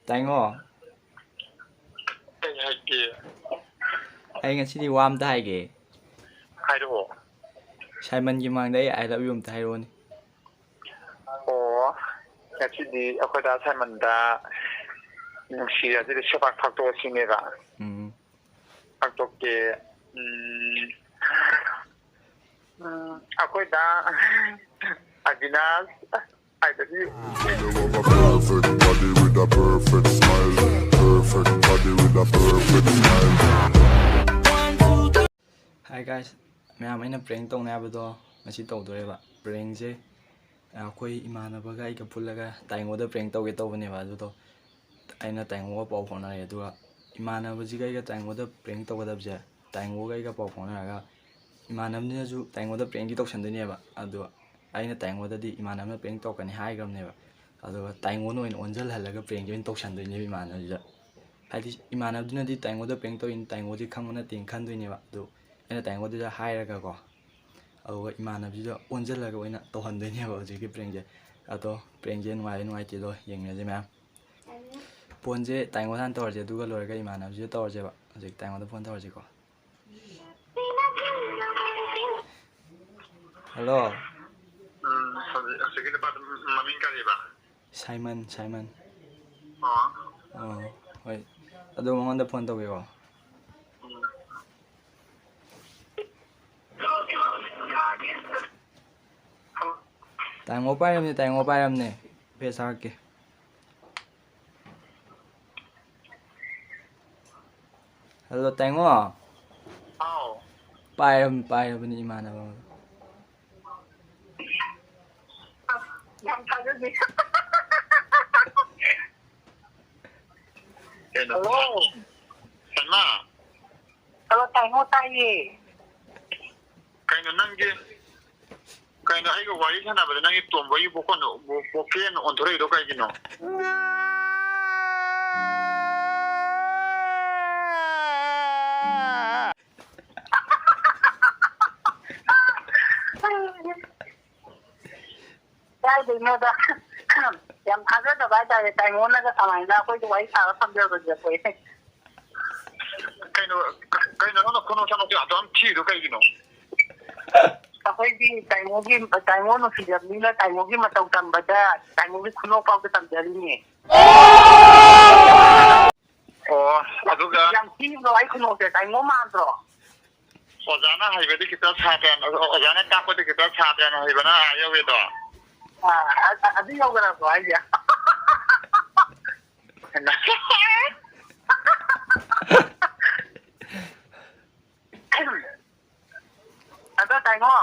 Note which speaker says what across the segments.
Speaker 1: TAINGO anh ngasi wam ta haige
Speaker 2: 하이로
Speaker 1: Simon gi mang dai I love you ta haironi
Speaker 2: 오 같이 아까다 살만다 시야지 셔박 탁도 심해가 탁도께 아까다 아기나 아이들이
Speaker 3: perfect body with a perfect smile perfect body with a perfect smile
Speaker 1: Hi guys ma'am aina prank tong na ba do ngasi tong dore ba prank je akoi imana ba ga ika pullaga TAINGO da prank tawge tawbane ba do aina TAINGO paw phone na du imana ba ji ga TAINGO da prank tawga da je TAINGO ga paw phone na ga imana ni ju TAINGO da prank gi tawsan de ne ba adu aina TAINGO da di imana na prank tawkani hai gram ne ba adu TAINGO no in onjal halaga prank gi tawsan de ne imana ja hadi imana du na di TAINGO da prank tawin TAINGO di khangna ting khan du ne ba du aina TAINGO da hairaga ko aduga imana bida onjalaga oina tawhandoine ba hojiki prank je ado prank je nuai ti do yengme je ma'am phone je TAINGO han tawar je aduga loraga imana bida tawar je ba hojik TAINGO da phone tawar je ko hello
Speaker 2: segini pada mamin kali ba
Speaker 1: Simon hoi ado mangonda phone tawge ko TAINGO pairamne pesa ke hello TAINGO pairam ni imana ba
Speaker 2: Hello sama
Speaker 4: Kalau TAINGO tayo
Speaker 2: kaino nange kaino aigo wari sana bada nange twbiyu bokono boken ontore do kai gino
Speaker 4: Dahil mo da yang ada da ba da TAINGO na da samay na ako wai sa sambil ko je ko
Speaker 2: kaino no kono sana ti adam ti do kai gino
Speaker 4: ako di TAINGO no si Jamila TAINGO gi mataw tambada TAINGO gi kuno pa ko tambali ni
Speaker 2: aduga
Speaker 4: yang ti no ai kuno te TAINGO mandro
Speaker 2: ojana haibedi kita saten ojana tapodi kita saten haibana ayo wedo
Speaker 4: adi yo gara ko ai ya ada TAINGO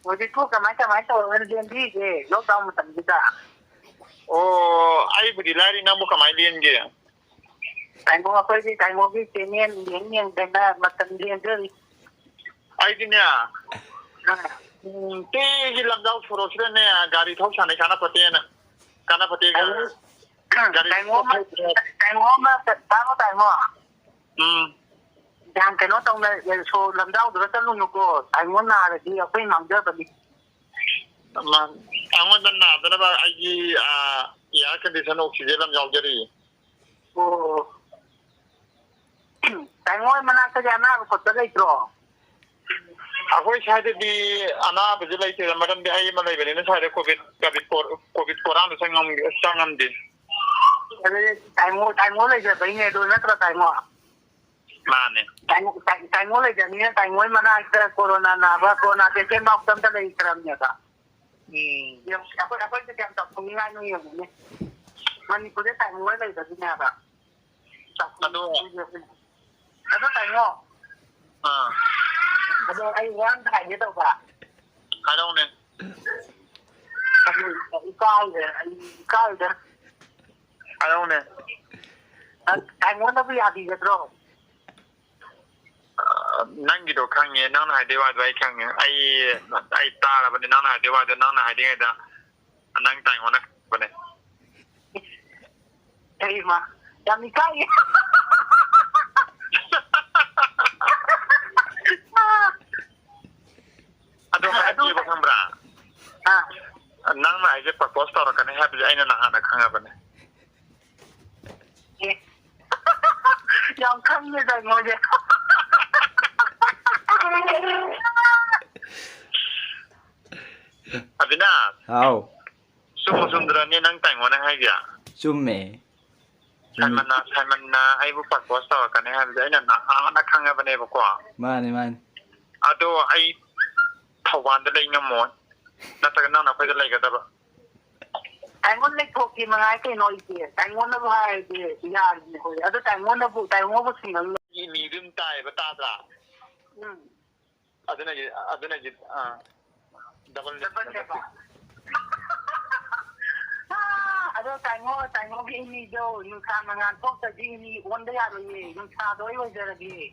Speaker 4: Jadi tu kamai tu orang dia ni je, lockdown macam kita.
Speaker 2: Ai budi lari namu kamai lian ge.
Speaker 4: TAINGO apa sih TAINGO ni tenien yang kena macam dia je.
Speaker 2: Ai dinya. Te hilang jauh surosre ne gari thok sana kana pate ga.
Speaker 4: TAINGO mah TAINGO. Yang kena tahu le so lamdau tu kan lu nuko TAINGO na le dia apa yang namanya tadi.
Speaker 2: Ang na na ba ai ya condition oxygen lam jauh jadi.
Speaker 4: TAINGO mana saja na ko tadi itu.
Speaker 2: Aku saya di anak berjalan itu macam dia ai malai beli ni saya covid koran sangam di.
Speaker 4: Jadi TAINGO le je bagi ni tu na terus TAINGO.
Speaker 2: Mana?
Speaker 4: TAINGO le je ni TAINGO mana ada corona na ba corona ke mak tam tak lagi keramnya tak. Yang apa itu yang tak pengingat ni yang ni. Mani ko dia TAINGO le je ni apa? Ada TAINGO. Ada ayuan tak ada tu pak.
Speaker 2: Ada ni.
Speaker 4: Ikai dah.
Speaker 2: Ada ni.
Speaker 4: TAINGO tapi ada je tu.
Speaker 2: Nang gitu kangnya nang na dewa dua kangnya ai ta la bani nang na dewa de nang na dia da nang TAINGO nak bani.
Speaker 4: Mah, yang ikai.
Speaker 2: Aduh happy ba kambra. Nang na je propose tor kan happy ai na na kanga bani.
Speaker 4: Yang khăn như vậy ngồi vậy.
Speaker 2: Abina.
Speaker 1: How?
Speaker 2: Sumundrani nang taingo na hai ya.
Speaker 1: Chumme.
Speaker 2: Simon ai bu propose to kan hai ba na na khanga ba ne ba ko.
Speaker 1: Man.
Speaker 2: Ado ai thawan da lai ngamo. Na ta na na phai da lai ga da ba.
Speaker 4: Anh muốn lấy thuốc thì mà ai cái nói gì? Anh muốn nó hay gì? Ya gì thôi. Ở đây anh muốn nó vụ, anh muốn vụ gì nữa?
Speaker 2: Yi mi rim tai ba ta da. Adana ji double
Speaker 4: ba. Ở đây anh muốn cái ini đâu? Nhưng mà ngang thuốc cái gì ini? Vấn đề là gì? Nhưng sao đối với giờ là gì?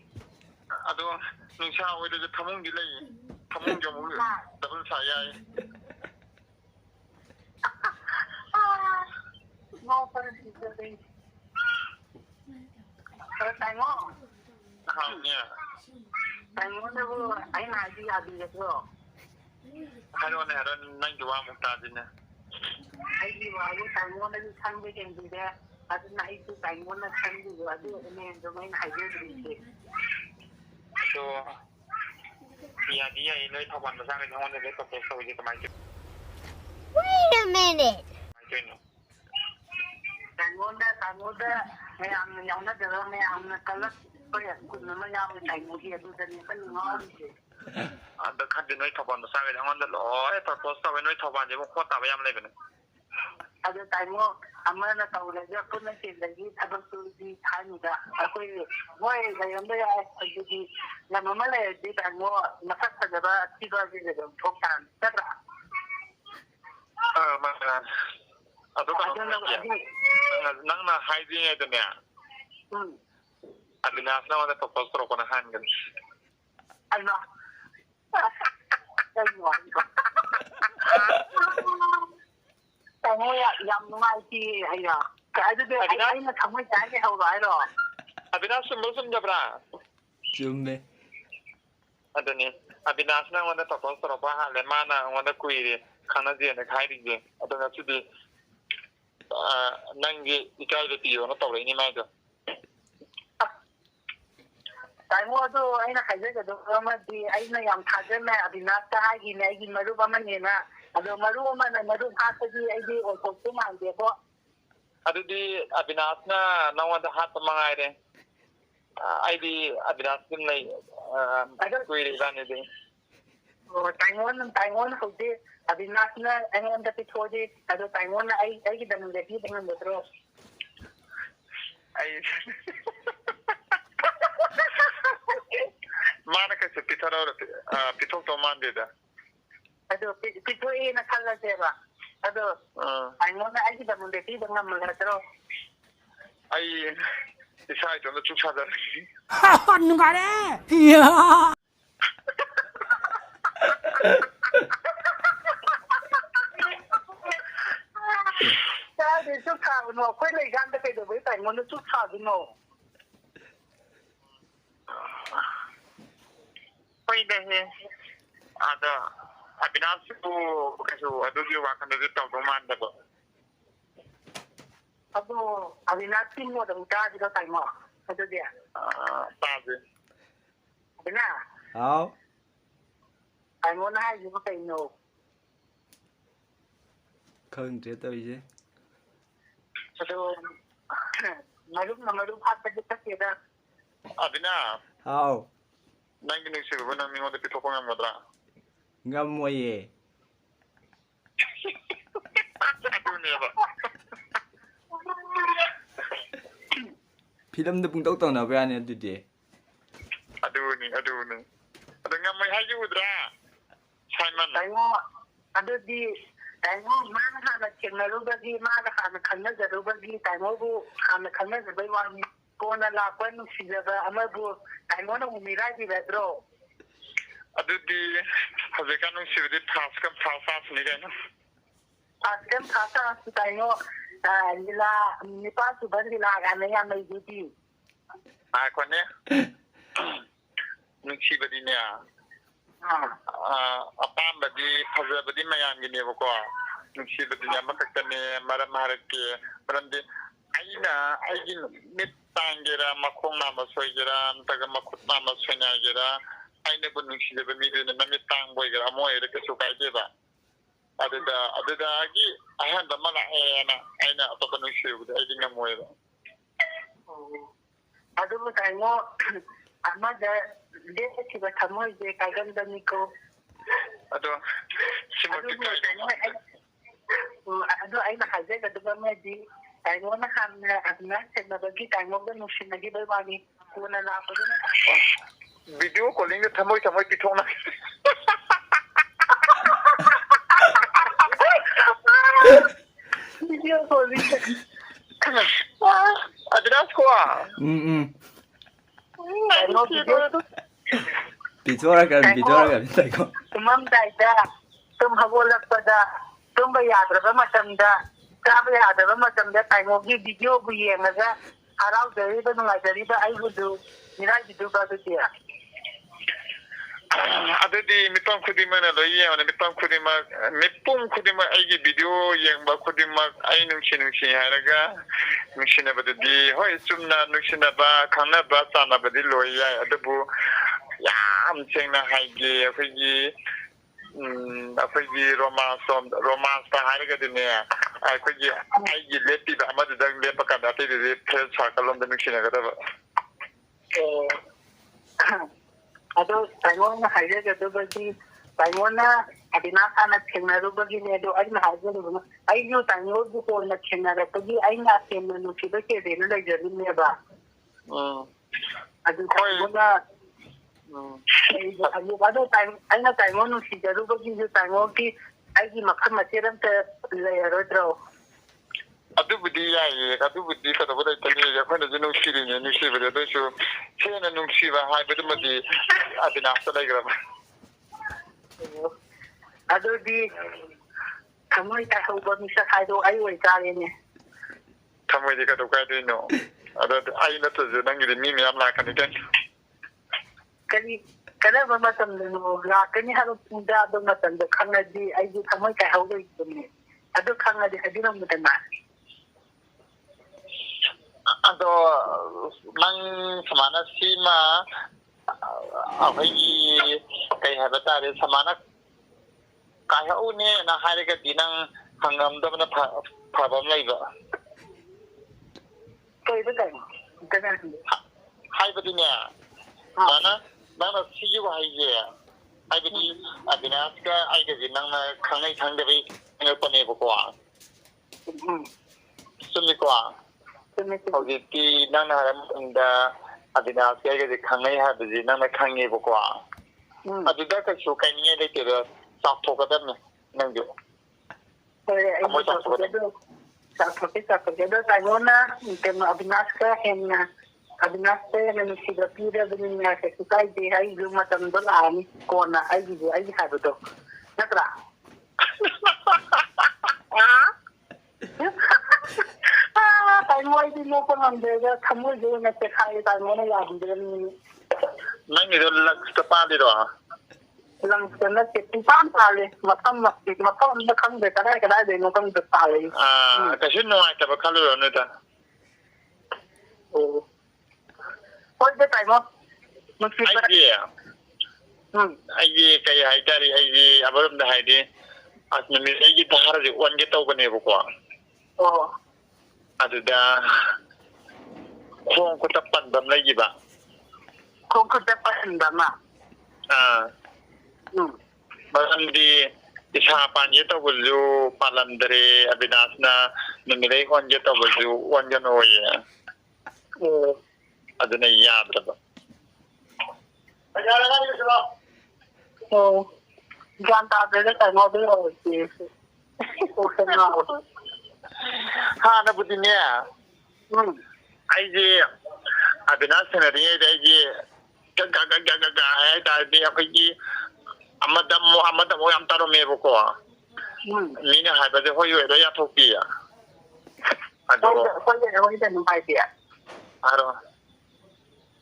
Speaker 2: Ado nung sa oi da thamung gi lai. Thamung jo mu double sa ya.
Speaker 4: Mau phải đi chơi đi. Anh muốn.
Speaker 2: Ha nha.
Speaker 4: Anh muốn đâu? Anh này đi à đi được rồi.
Speaker 2: Halo ne ran nang juwa mu ta din na.
Speaker 4: Anh đi vào cái anh muốn đi thăm cái gì đấy. Ở đây này thì anh muốn là thăm gì ở đây nên tôi mới hay đi đi.
Speaker 2: So ya dia ini thawan ba sang ngon ne ko ko so ji ka mai.
Speaker 5: Wait a minute.
Speaker 4: Anh muốn đó, mày ăn nhau nó được mày ăn nó cái lắc bây giờ cũng nó nhau cái thành một kia tôi thấy nó ngon gì.
Speaker 2: Da khan din noi thawan ba sang ngon da lo e propose to noi thawan je mo ko ta ba yam lai ba ne.
Speaker 4: Ở đây tại mua amma nó tàu là do con nó tiền là gì thằng tôi đi thay người ta ở quê ngoài này em bây giờ thì là mà mới là đi tại mua nó phát ra ba chỉ có gì là thuốc tàn rất là
Speaker 2: Ma ado ka nang na hai ji ne da ne. Abina na wa propose to ko na han gan.
Speaker 4: anh nó anh nói tại mua yam ngai chi hay là cái đó anh nó không có trái cái hậu lại rồi.
Speaker 2: Abina sum da bra.
Speaker 1: Chumme.
Speaker 2: Adani Abina na wa propose to ba ha le ma na wa kui ri khana ji ne khai ri ji. Ado na chu di nang gi ikai de ti yo no to le ni mai do.
Speaker 4: Tại mua đồ anh là khai cái đồ mà thì anh là làm khai cái này thì nó ta hai gì này gì mà lúc mà nhìn à, đồ mà lúc mà phát cái gì anh đi ở chỗ cái mảng gì đó.
Speaker 2: Adudi Abinas na wa da hat ma ngai de. Ai di Abinas kin lai kui ri ban de.
Speaker 4: Tại muốn không đi, thì nó anh em đã bị thôi đi, tại muốn anh cái đầm để đi dengan betul.
Speaker 2: Ai mana ka se pitaro pitok to man de da.
Speaker 4: Itu ini nak kalah siapa? Anh muốn anh cái đầm để đi dengan betul.
Speaker 2: Ai isai to na chu cha da.
Speaker 5: Ha, nungaigani. Yeah.
Speaker 4: Sao thì chút thảo nó quay lại gan cái đồ với tại muốn nó chút thảo thì nó.
Speaker 2: Pai de he. Ada Abinas ku kasu adu ji wa kan de to man da ba.
Speaker 4: Anh nói tin mua đồng ca thì nó tại mỏ. Cái gì à?
Speaker 2: Ta ji.
Speaker 4: Thế nào?
Speaker 1: How?
Speaker 4: Anh muốn hai gì có phải nổ.
Speaker 1: Không chế tôi chứ.
Speaker 4: Mà lúc phát cái gì đó.
Speaker 2: Abina.
Speaker 1: How?
Speaker 2: Nang gi se ba na mi mo de pitok ko ngam modra.
Speaker 1: Ngam mo ye.
Speaker 2: Adu ne ba.
Speaker 1: Film pung tau tau na ba ne today.
Speaker 2: Adu ni. Adu ngam mai ha yu dra. Simon.
Speaker 4: Tại ngô má nó khá là chuyện là lúc đó đi má nó khá là khăn nó giờ lúc đó đi tại ngô bu khá là khăn nó giờ bây giờ cô nó là quen nó xì giờ và mà bu tại ngô nó cũng mì ra gì vậy rồi.
Speaker 2: Adu di hazikan nung si di phasa ni ga na.
Speaker 4: Askem khasa tại ngô là nipa su ban di la ga này ya mai đi.
Speaker 2: Ko ne. Nung si ba di ne. Apambadi phazabadi mayam gi ne ko. Nung si ba di ne ma ka ne maram har ke maram di ꯑꯩꯒꯤ ꯃꯤꯠ ꯇꯥꯡꯒꯦꯔꯥ ꯃꯈꯣꯡ ꯅꯥꯝꯃ ꯁꯣꯏꯒꯦꯔꯥ ꯅꯠꯇ꯭ꯔꯒ ꯃꯈꯨꯠ ꯅꯥꯝꯃ ꯁꯣꯏꯅꯒꯦꯔꯥ ꯑꯩꯅꯕꯨ ꯅꯨꯡꯁꯤꯖꯕ ꯃꯤꯗꯨꯅ ꯃꯃꯤꯠ ꯇꯥꯡꯕ ꯑꯣꯏꯒꯦꯔꯥ ꯑꯃ ꯑꯣꯏꯒꯦꯔꯥ ꯀꯩꯁꯨ ꯀꯥꯏꯗꯦꯕ ꯑꯗꯨꯗꯒꯤ ꯑꯍꯦꯟꯕ ꯑꯃ ꯂꯥꯛꯑꯦꯅ ꯑꯩꯅ ꯑꯇꯣꯞꯄ ꯅꯨꯡꯁꯤꯕꯗꯤ ꯑꯩꯗꯤ ꯉꯝꯃꯣꯏꯕ
Speaker 4: ꯑꯗꯨꯕꯨ ꯇꯥꯏꯃꯣ ꯑꯃꯗ ꯂꯦꯞꯈꯤꯕ ꯊꯃꯣꯏꯁꯦ ꯀꯥꯏꯒꯟꯕꯅꯤꯀꯣ
Speaker 2: ꯑꯗꯣ ꯁꯤꯃꯛꯇꯤ
Speaker 4: ꯑꯗꯣ ꯑꯩꯅ ꯍꯥꯏꯖꯒꯗꯕ ꯑꯃꯗꯤ ꯇꯥꯏꯃꯣꯅ ꯍꯥꯟꯅ ꯑꯗꯨꯃꯥꯏꯅ ꯊꯦꯡꯅꯕꯒꯤ ꯇꯥꯏꯃꯣꯒ ꯅꯨꯡꯁꯤꯅꯈꯤꯕꯩ ꯋꯥꯅꯤ ꯀꯣꯟꯅ ꯂꯥꯛꯄꯗꯨꯅ
Speaker 2: ꯚꯤꯗꯤꯑꯣ ꯀꯣꯂꯤꯡꯗ ꯊꯃꯣꯏ ꯄꯤꯊꯣꯛꯅ
Speaker 4: ꯚꯤꯗꯤꯑꯣ ꯀꯣꯂꯤꯡꯗ
Speaker 2: ꯑꯗꯨꯅꯁ ꯀꯣ
Speaker 1: ꯄꯤꯊꯣꯔꯛꯀꯅꯤ ꯇꯥꯏꯀꯣ
Speaker 4: ꯇꯨꯝꯃꯝꯗꯥꯏꯗ ꯇꯨꯝ ꯍꯧꯒꯠꯂꯛꯄꯗ ꯇꯨꯝꯕ ꯌꯥꯗ꯭ꯔꯕ ꯃꯇꯝꯗ ꯆꯥꯕ ꯌꯥꯗ꯭ꯔꯕ ꯃꯇꯝꯗ ꯇꯥꯏꯃꯣꯒꯤ ꯚꯤꯗꯤꯑꯣꯕꯨ ꯌꯦꯡꯉꯒ ꯍꯔꯥꯎꯖꯔꯤꯕ ꯅꯨꯡꯉꯥꯏꯖꯔꯤꯕ ꯑꯩꯕꯨꯗꯨ ꯃꯤꯔꯥꯏꯕꯤꯗꯨꯕ
Speaker 2: ꯑꯗꯨꯗꯤ ꯃꯤꯄꯨꯝ ꯈꯨꯗꯤꯡꯃꯛꯅ ꯂꯣꯏ ꯌꯦꯡꯉꯣꯅꯦ ꯃꯤꯄꯨꯝ ꯈꯨꯗꯤꯡꯃꯛ ꯑꯩꯒꯤ ꯚꯤꯗꯤꯑꯣ ꯌꯦꯡꯕ ꯈꯨꯗꯤꯡꯃꯛ ꯑꯩ ꯅꯨꯡꯁꯤ ꯍꯥꯏꯔꯒ ꯅꯨꯡꯁꯤꯅꯕꯗꯨꯗꯤ ꯍꯣꯏ ꯆꯨꯝꯅ ꯅꯨꯡꯁꯤꯅꯕ ꯈꯪꯅꯕ ꯆꯥꯟꯅꯕꯗꯤ ꯂꯣꯏ ꯌꯥꯏ ꯑꯗꯨꯕꯨ ꯌꯥꯝ ꯁꯦꯡꯅ ꯍꯥꯏꯒꯦ ꯑꯩꯈꯣꯏꯒꯤ ꯔꯣꯃꯥꯟꯁꯇ ꯍꯥꯏꯔꯒꯗꯤꯅꯦ ꯑꯩꯒꯤ ꯂꯦꯞꯄꯤꯕ ꯑꯃꯗꯨꯗꯪ ꯂꯦꯞꯄꯀꯥꯟꯗ ꯑꯇꯩꯗꯨꯗꯤ ꯐ꯭ꯔꯦꯟ ꯁꯥꯔꯀꯜ ꯂꯣꯝꯗ ꯅꯨꯡꯁꯤꯅꯒꯗꯕ
Speaker 4: ꯑꯗꯣ ꯇꯥꯏꯃꯣꯅ ꯍꯥꯏꯖꯒꯗꯕꯗꯤ ꯇꯥꯏꯃꯣꯅ ꯑꯕꯤꯅꯥꯁ ꯊꯦꯡꯅꯔꯨꯕꯒꯤꯅꯦ ꯑꯗꯣ ꯑꯩꯅ ꯍꯥꯏꯖꯔꯤꯕꯅ ꯑꯩꯁꯨ ꯇꯥꯏꯃꯣꯕꯨ ꯀꯣꯟꯅ ꯊꯦꯡꯅꯔꯛꯄꯒꯤ ꯑꯩꯅ ꯑꯁꯦꯡꯕ ꯅꯨꯡꯁꯤꯕ ꯍꯦꯜꯂꯦꯅ ꯂꯩꯖꯔꯤꯅꯦꯕ ꯑꯗꯨ ꯇꯥꯏꯃꯣꯅ ꯑꯗꯣ ꯑꯩꯅ ꯇꯥꯏꯃꯣ ꯅꯨꯡꯁꯤꯖꯔꯨꯕꯒꯤꯁꯨ ꯇꯥꯏꯃꯣꯒꯤ ꯑꯩꯒꯤ ꯃꯈꯜ ꯃꯆꯦꯠ ꯑꯝꯇ ꯂꯩꯔꯔꯣꯏꯗ꯭ꯔꯣ
Speaker 2: ꯑꯗꯨꯕꯨꯗꯤ ꯌꯥꯏꯌꯦ ꯑꯗꯨꯕꯨꯗꯤ ꯀꯩꯗꯧꯕ ꯂꯩꯇꯅꯤ ꯑꯩꯈꯣꯏꯅꯁꯨ ꯅꯨꯡꯁꯤꯔꯤꯅꯦ ꯅꯨꯡꯁꯤꯕꯗꯤ ꯑꯗꯨꯏꯁꯨ ꯍꯦꯟꯅ ꯅꯨꯡꯁꯤꯕ ꯍꯥꯏꯕꯗꯨꯃꯗꯤ ꯑꯕꯤꯅꯥꯁꯇ ꯂꯩꯈ꯭ꯔꯕ
Speaker 4: ꯑꯗꯨꯗꯤ ꯊꯃꯣꯏ ꯀꯥꯏꯍꯧꯕ ꯃꯤꯁꯛ ꯍꯥꯏꯗꯣ ꯑꯩ ꯑꯣꯏꯇꯥꯔꯦꯅꯦ
Speaker 2: ꯊꯃꯣꯏꯗꯤ ꯀꯩꯗꯧ ꯀꯥꯏꯗꯣꯏꯅꯣ ꯑꯗꯣ ꯑꯩ ꯅꯠꯇ꯭ꯔꯁꯨ ꯅꯪꯒꯤꯗꯤ ꯃꯤ ꯃꯌꯥꯝ ꯂꯥꯛꯀꯅꯤ
Speaker 4: ꯀꯔꯤ ꯀꯔꯝꯕ ꯃꯇꯝꯗꯅꯣ ꯂꯥꯛꯀꯅꯤ ꯍꯥꯏꯕ ꯄꯨꯡꯖꯥꯗꯣ ꯃꯇꯝꯗ ꯈꯪꯉꯗꯤ ꯑꯩꯁꯨ ꯊꯃꯣꯏ ꯀꯥꯏꯍꯧꯗꯣꯏꯅꯦ ꯑꯗꯨ ꯈꯪꯉꯗꯤ ꯍꯥꯏꯕꯤꯔꯝꯕꯗꯅ
Speaker 2: ꯑꯗꯣ ꯅꯪ ꯁꯨꯃꯥꯏꯅ ꯁꯤꯃ ꯑꯩꯈꯣꯏꯒꯤ ꯀꯩ ꯍꯥꯏꯕ ꯇꯥꯔꯦ ꯁꯨꯃꯥꯏꯅ ꯀꯥꯏꯍꯧꯅꯦꯅ ꯍꯥꯏꯔꯒꯗꯤ ꯅꯪ ꯍꯪꯉꯝꯗꯕꯅ ꯐꯕ ꯑꯃ ꯂꯩꯕ ꯍꯥꯏꯕꯗꯤꯅꯦ ꯅꯪꯅ ꯁꯤꯒꯤ ꯋꯥꯍꯩꯁꯦ ꯍꯥꯏꯕꯗꯤ ꯑꯕꯤꯅꯥꯁꯀ ꯑꯩꯒꯁꯦ ꯅꯪꯅ ꯈꯪꯅꯩ ꯈꯪꯗꯕꯩ ꯈꯪꯉꯛꯄꯅꯦꯕꯀꯣ ꯆꯨꯝꯃꯤꯀꯣ ꯍꯧꯖꯤꯛꯇꯤ ꯅꯪꯅ ꯍꯥꯏꯕ ꯃꯇꯝꯗ ꯑꯕꯤꯅꯥꯁꯀ ꯑꯩꯒꯁꯦ ꯈꯪꯅꯩ ꯍꯥꯏꯕꯁꯤ ꯅꯪꯅ ꯈꯪꯉꯦꯕꯀꯣ ꯑꯗꯨꯗ ꯀꯩꯁꯨ ꯀꯥꯏꯅꯤꯡꯉꯥꯏ ꯂꯩꯇꯦꯗ ꯆꯥꯎꯊꯣꯛꯀꯗꯕꯅꯤ ꯅꯪꯁꯨ
Speaker 4: ꯆꯥꯎꯊꯣꯛꯀꯦ ꯑꯗꯣ ꯇꯥꯏꯃꯣꯅ ꯀꯩꯅꯣ ꯑꯕꯤꯅꯥꯁꯀ ꯍꯦꯟꯅ ꯑꯕꯤꯅꯥꯁꯇ ꯍꯦꯟꯅ ꯅꯨꯡꯁꯤꯕ ꯄꯤꯔꯕꯅꯤꯅ ꯀꯩꯁꯨ ꯀꯥꯏꯗꯦ ꯑꯩꯁꯨ ꯃꯇꯝꯗꯣ ꯂꯥꯛꯑꯅꯤ ꯀꯣꯟꯅ ꯑꯩꯒꯤ ꯍꯥꯏꯕꯗꯣ ꯅꯠꯇ꯭ꯔꯥ ꯇꯥꯏꯃꯣ ꯑꯩꯗꯤ ꯂꯣꯛꯄ ꯉꯝꯗ꯭ꯔꯦꯗ ꯊꯃꯣꯏꯁꯦ ꯑꯣꯏꯅ ꯆꯦꯈꯥꯏꯔꯦ ꯇꯥꯏꯃꯣꯅ ꯌꯥꯈꯤꯗ꯭ꯔꯕꯅꯤ
Speaker 2: ꯅꯪꯒꯤꯗꯣ ꯂꯛꯁꯇ ꯄꯥꯜꯂꯤꯔꯣ
Speaker 4: ꯂꯪꯁꯇ ꯅꯠꯇꯦ ꯄꯨꯡꯄꯥꯟ ꯄꯥꯜꯂꯦ ꯃꯐꯝ ꯑꯝꯇ ꯈꯪꯗ꯭ꯔꯦ ꯀꯗꯥꯏꯗꯩꯅꯣ ꯈꯪꯗ꯭ꯔꯦ ꯄꯥꯜꯂꯦ
Speaker 2: ꯀꯩꯁꯨ ꯅꯨꯡꯉꯥꯏꯇꯕ ꯈꯜꯂꯨꯔꯅꯨꯗ
Speaker 4: ꯍꯣꯏꯗ ꯇꯥꯏꯃꯣ
Speaker 2: ꯑꯩꯒꯤ ꯀꯩ ꯍꯥꯏꯇꯥꯔꯦ ꯑꯩꯒꯤ ꯑꯃꯔꯣꯝꯗ ꯍꯥꯏꯗꯤ ꯅꯨꯃꯤꯠ ꯑꯩꯒꯤ ꯙꯥꯔꯁꯦ ꯑꯣꯟꯒꯦ ꯇꯧꯕꯅꯦꯕꯀꯣ ꯑꯗꯨꯗ ꯈꯣꯡ ꯈꯨꯠꯇ ꯄꯟꯕ ꯑꯃ ꯂꯩꯈꯤꯕ
Speaker 4: ꯈꯣꯡ ꯈꯨꯠꯇ ꯄꯟꯕ ꯑꯃ
Speaker 2: ꯃꯔꯝꯗꯤ ꯏꯁꯥ ꯄꯥꯟꯒꯦ ꯇꯧꯕꯁꯨ ꯄꯥꯜꯂꯝꯗ꯭ꯔꯦ ꯑꯕꯤꯅꯥꯁꯅ ꯅꯨꯃꯤꯠꯂꯩ ꯑꯣꯟꯒꯦ ꯇꯧꯕꯁꯨ ꯑꯣꯟꯒꯅꯨ ꯑꯣꯏꯌꯦ ꯑꯗꯨꯅ ꯌꯥꯗ꯭ꯔꯕ
Speaker 4: ꯒ꯭ꯌꯥꯟ ꯇꯥꯗ꯭ꯔꯦꯗ ꯇꯥꯏꯃꯣ ꯑꯗꯨ ꯌꯧꯔꯛꯇꯦ
Speaker 2: ꯍꯥꯟꯅꯕꯨꯗꯤꯅꯦ ꯑꯩꯁꯦ ꯑꯕꯤꯅꯥꯁ ꯊꯦꯡꯅꯔꯤꯉꯩꯗ ꯑꯩꯁꯦ ꯍꯥꯏꯇꯥꯔꯗꯤ ꯑꯩꯈꯣꯏꯒꯤ ꯑꯃꯗ ꯑꯃꯨꯛ ꯌꯥꯝ ꯇꯧꯔꯝꯃꯦꯕꯀꯣ ꯃꯤꯅ ꯍꯥꯏꯕꯁꯦ ꯍꯣꯏ ꯑꯣꯏꯔ ꯌꯥꯊꯣꯛꯄꯤ
Speaker 4: ꯍꯣꯏꯗꯅꯨꯝ ꯍꯥꯏꯕꯤ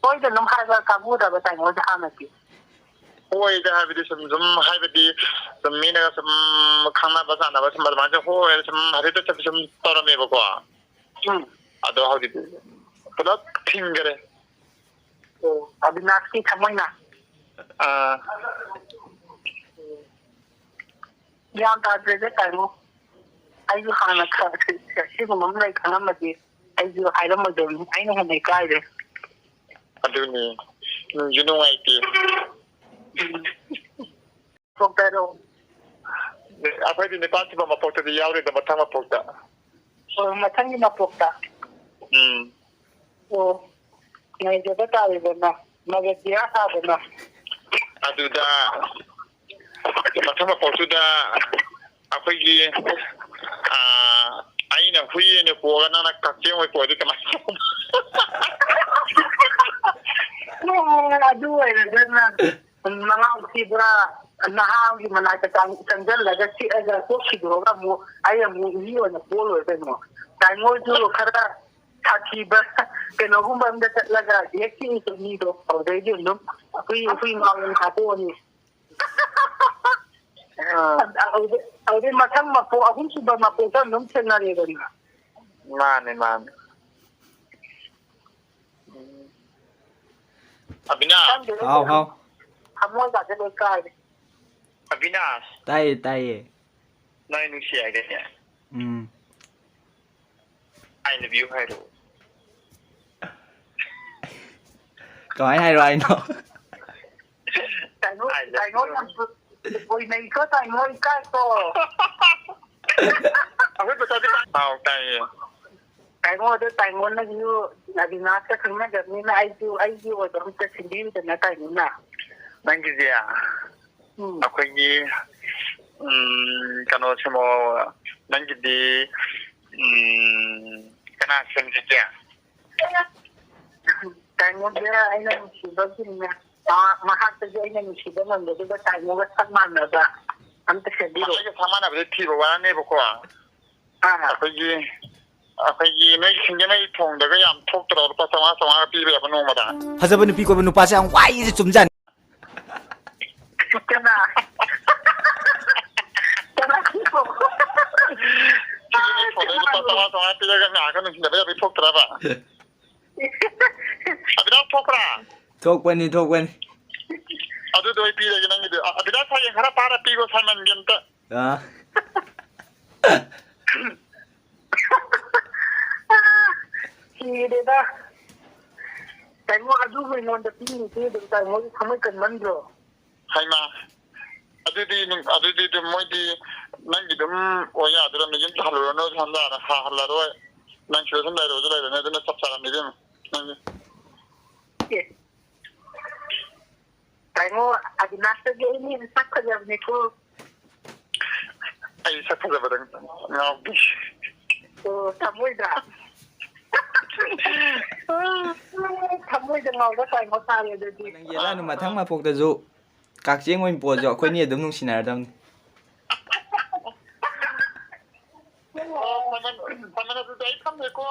Speaker 4: ꯍꯣꯏꯗꯅꯨꯝ ꯍꯥꯏꯕ ꯀꯥꯡꯕꯨꯗꯕ ꯇꯥꯏꯃꯣꯗ ꯍꯥꯟꯅꯗꯤ
Speaker 2: ꯍꯣꯏꯗ ꯍꯥꯏꯕꯗꯤ ꯁꯨꯝ ꯍꯥꯏꯕꯗꯤ ꯁꯨꯝ ꯃꯤꯅꯒ ꯁꯨꯝ ꯈꯪꯅꯕ ꯆꯥꯟꯅꯕ ꯁꯨꯝ ꯑꯗꯨꯃꯥꯏꯅ ꯍꯣꯏ ꯁꯨꯝ ꯍꯥꯏꯐꯦꯠꯇ ꯁꯨꯝ ꯇꯧꯔꯝꯃꯦꯕꯀꯣ ꯑꯗꯣ ꯍꯧꯖꯤꯛꯇꯤ ꯄꯨꯂꯞ ꯊꯤꯡꯈꯔꯦ
Speaker 4: ꯑꯕꯤꯅꯥꯁꯀꯤ ꯊꯃꯣꯏꯅ ꯒ꯭ꯌꯥꯟ ꯇꯥꯗ꯭ꯔꯦꯗ ꯇꯥꯏꯃꯣ ꯑꯩꯁꯨ ꯍꯥꯟꯅ ꯁꯤꯒꯨꯝꯕ ꯑꯃ ꯂꯩ ꯈꯪꯉꯝꯃꯗꯤ ꯑꯩꯁꯨ ꯍꯥꯏꯔꯝꯃꯗꯕꯅꯤ ꯑꯩꯅ ꯍꯦꯟꯅ ꯏꯀꯥꯏꯔꯦ
Speaker 2: ꯑꯗꯨꯅꯤ ꯅꯨꯡꯁꯨ ꯅꯨꯡꯉꯥꯏꯇꯦ
Speaker 4: ꯗꯣꯛꯇꯔ
Speaker 2: ꯑꯩꯈꯣꯏꯗꯤ ꯅꯤꯄꯥꯜ ꯁꯨꯕ ꯃꯄꯣꯛꯇꯗꯤ ꯌꯥꯎꯔꯦꯗ ꯃꯊꯪ ꯃꯄꯣꯛꯇ
Speaker 4: ꯃꯊꯪꯒꯤ ꯃꯄꯣꯛꯇ ꯑꯣ ꯉꯥꯏꯖꯕ ꯇꯥꯔꯦꯗꯅ ꯃꯒꯗꯤꯌꯥ ꯁꯥꯗꯅ
Speaker 2: ꯑꯗꯨꯗ ꯃꯊꯪ ꯃꯄꯣꯛꯇꯨꯗ ꯑꯩꯈꯣꯏꯒꯤ ꯑꯩꯅ ꯍꯨꯏ ꯑꯣꯏꯅ ꯄꯣꯛꯑꯒ ꯅꯪꯅ ꯀꯛꯆꯤꯡ ꯑꯣꯏꯅ ꯄꯣꯛꯑꯗꯤ ꯀꯃꯥꯏꯅ
Speaker 4: ꯑꯗꯨ ꯑꯣꯏꯔꯒꯅ ꯃꯉꯥꯎ ꯊꯤꯕ ꯅꯍꯥꯒꯤ ꯃꯅꯥꯛꯇ ꯆꯪꯁꯤꯜꯂꯒ ꯆꯤꯛꯑꯒ ꯀꯣꯛꯈꯤꯗꯣꯔꯒ ꯑꯃꯨꯛ ꯑꯩ ꯑꯃꯨꯛ ꯃꯤ ꯑꯣꯏꯅ ꯄꯣꯜꯂꯣꯏ ꯀꯩꯅꯣ ꯇꯥꯏꯃꯣꯏꯁꯨ ꯈꯔ ꯁꯥꯊꯤꯕ ꯀꯩꯅꯣꯒꯨꯝꯕ ꯑꯝꯗ ꯆꯠꯂꯒ ꯍꯦꯛ ꯆꯤꯛꯏꯕ ꯃꯤꯗꯣ ꯑꯗꯨꯗꯩꯗꯤ ꯑꯗꯨꯝ ꯍꯨꯏ ꯉꯥꯎꯅ ꯍꯥꯠꯇꯣꯛꯑꯅꯤ ꯑꯗꯨꯗꯩ ꯃꯊꯪ ꯃꯄꯣꯛ ꯑꯍꯨꯝꯁꯨꯕ ꯃꯄꯣꯛꯇ ꯑꯗꯨꯝ ꯊꯦꯡꯅꯔꯦꯗꯅ
Speaker 2: ꯃꯥꯅꯦ ꯑꯕꯤꯅꯥꯁ
Speaker 1: ꯍꯥꯎ
Speaker 4: ꯊꯃꯣꯏꯒꯥꯁꯦ ꯂꯣꯏ ꯀꯥꯏꯔꯦ
Speaker 2: ꯑꯕꯤꯅꯥꯁ
Speaker 1: ꯇꯥꯏꯌꯦ
Speaker 2: ꯅꯪ ꯅꯨꯡꯁꯤ ꯍꯥꯏꯒꯅꯦ ꯑꯥꯏ ꯂꯚ ꯌꯨ ꯍꯥꯏꯔꯣ
Speaker 1: ꯀꯃꯥꯏꯅ ꯍꯥꯏꯔꯣ ꯍꯥꯏꯅꯣ
Speaker 4: ꯇꯥꯏꯃꯣ ꯑꯣꯏꯅꯩꯀꯣ ꯇꯥꯏꯃꯣ ꯏꯀꯥꯏꯀꯣ
Speaker 2: ꯑꯩꯈꯣꯏ ꯄꯩꯁꯥꯗꯤ ꯍꯥꯎ ꯇꯥꯏꯌꯦ
Speaker 4: ꯇꯥꯏꯃꯣ ꯑꯗꯨ ꯇꯥꯏꯃꯣꯅꯁꯨ ꯑꯕꯤꯅꯥꯁꯀ ꯈꯪꯅꯗꯕꯅꯤꯅ ꯑꯩꯒꯤ ꯑꯣꯏꯕ ꯑꯝꯇ ꯁꯤꯟꯕꯤꯌꯨꯗꯅ ꯇꯥꯏꯃꯣꯅ
Speaker 2: ꯅꯪꯒꯤꯁꯦ ꯑꯩꯈꯣꯏꯒꯤ ꯀꯩꯅꯣ ꯁꯦꯝꯃꯣ ꯅꯪꯒꯤꯗꯤ ꯀꯅꯥ ꯁꯦꯝꯁꯤꯒꯦ
Speaker 4: ꯇꯥꯏꯃꯣꯁꯦ ꯑꯩꯅ ꯅꯨꯡꯁꯤꯕꯒꯤꯅꯦ ꯃꯍꯥꯛꯇꯁꯨ ꯑꯩꯅ ꯅꯨꯡꯁꯤꯕ ꯉꯝꯕꯗꯨꯒ ꯇꯥꯏꯃꯣꯒ ꯆꯞ ꯃꯥꯟꯅꯕ ꯑꯝꯇ ꯁꯦꯝꯕꯤꯔꯣ
Speaker 2: ꯑꯩꯒ ꯆꯞ ꯃꯥꯟꯅꯕꯗꯤ ꯊꯤꯕ ꯋꯥꯅꯦꯕꯀꯣ ꯑꯩꯈꯣꯏꯒꯤ ꯅꯣꯏꯒꯤ ꯁꯤꯡꯖꯃꯩ ꯊꯣꯡꯗꯒ ꯌꯥꯝ ꯊꯣꯛꯇ꯭ꯔꯣ ꯂꯨꯄꯥ 500 ꯄꯤꯕ ꯌꯥꯕ ꯅꯣꯡꯃꯗ
Speaker 1: ꯐꯖꯕ ꯅꯨꯄꯤ ꯀꯣꯏꯕ ꯅꯨꯄꯥꯁꯦ ꯌꯥꯝ ꯋꯥꯏꯁꯦ ꯆꯨꯝꯖꯥꯅꯤ
Speaker 4: ꯀꯅꯥ
Speaker 2: ꯊꯣꯡꯗꯒ ꯂꯨꯄꯥ 500 ꯄꯤꯔꯒ ꯉꯥꯏꯍꯥꯛꯀ ꯅꯨꯡꯁꯤꯅꯕ ꯌꯥꯕ ꯊꯣꯛꯇ꯭ꯔꯕ ꯑꯕꯤꯅꯥꯁ ꯊꯣꯛꯄ꯭ꯔꯥ
Speaker 1: ꯊꯣꯛꯄꯅꯤ
Speaker 2: ꯑꯗꯨꯗꯣ ꯑꯩ ꯄꯤꯔꯒꯦ ꯅꯪꯒꯤꯗꯤ ꯑꯕꯤꯅꯥꯁ ꯍꯌꯦꯡ ꯈꯔ ꯄꯥꯔ ꯄꯤꯒꯣ ꯁꯥꯏꯃꯟꯒꯤ ꯑꯝꯇ
Speaker 4: ꯁꯤꯔꯦꯗ ꯇꯥꯏꯃꯣ ꯑꯗꯨꯕꯨ ꯑꯩꯉꯣꯟꯗ ꯄꯤꯗꯨ ꯇꯥꯏꯃꯣꯒꯤ ꯊꯃꯣꯏ ꯀꯟꯃꯟꯗ꯭ꯔꯣ
Speaker 2: ꯍꯩꯃꯥ ꯑꯗꯨꯗꯤ ꯑꯗꯨꯝ ꯃꯣꯏꯗꯤ ꯅꯪꯒꯤ ꯑꯗꯨꯝ ꯑꯣꯏ ꯌꯥꯗ꯭ꯔꯕꯅꯤ ꯌꯨꯝ ꯍꯜꯂꯨꯔꯅꯨ ꯍꯜꯂꯔꯣꯏ ꯅꯪ ꯁꯤꯗ ꯁꯨꯝ ꯂꯩꯔꯅꯤ ꯑꯗꯨꯅ ꯆꯞ ꯆꯥꯔꯝꯅꯤ ꯏꯕꯦꯝꯃ ꯅꯪꯒꯤ
Speaker 4: ꯇꯥꯏꯃꯣ ꯑꯕꯤꯅꯥꯁꯇꯒꯤ ꯑꯩꯅ ꯍꯦꯟꯅ ꯁꯛ ꯐꯖꯕꯅꯤꯀꯣ
Speaker 2: ꯑꯩ ꯁꯛ ꯐꯖꯕꯗ ꯉꯥꯎꯕꯤ
Speaker 4: ꯊꯃꯣꯏꯗ ꯊꯃꯣꯏꯗ ꯉꯥꯎꯕ ꯇꯥꯏꯃꯣ ꯇꯥꯔꯦ ꯑꯗꯨꯗꯤ
Speaker 1: ꯅꯪ ꯌꯦꯠꯂꯛꯑꯅꯨ ꯃꯊꯪ ꯃꯄꯣꯛꯇꯁꯨ ꯀꯛꯆꯤꯡ ꯑꯣꯏꯅ ꯄꯣꯛꯑꯁꯨ ꯑꯩꯈꯣꯏꯅꯤ ꯑꯗꯨꯝ ꯅꯨꯡꯁꯤꯅꯔꯗꯕꯅꯤ
Speaker 2: ꯑꯗꯨꯗꯤ ꯑꯩ ꯊꯝꯃꯦꯀꯣ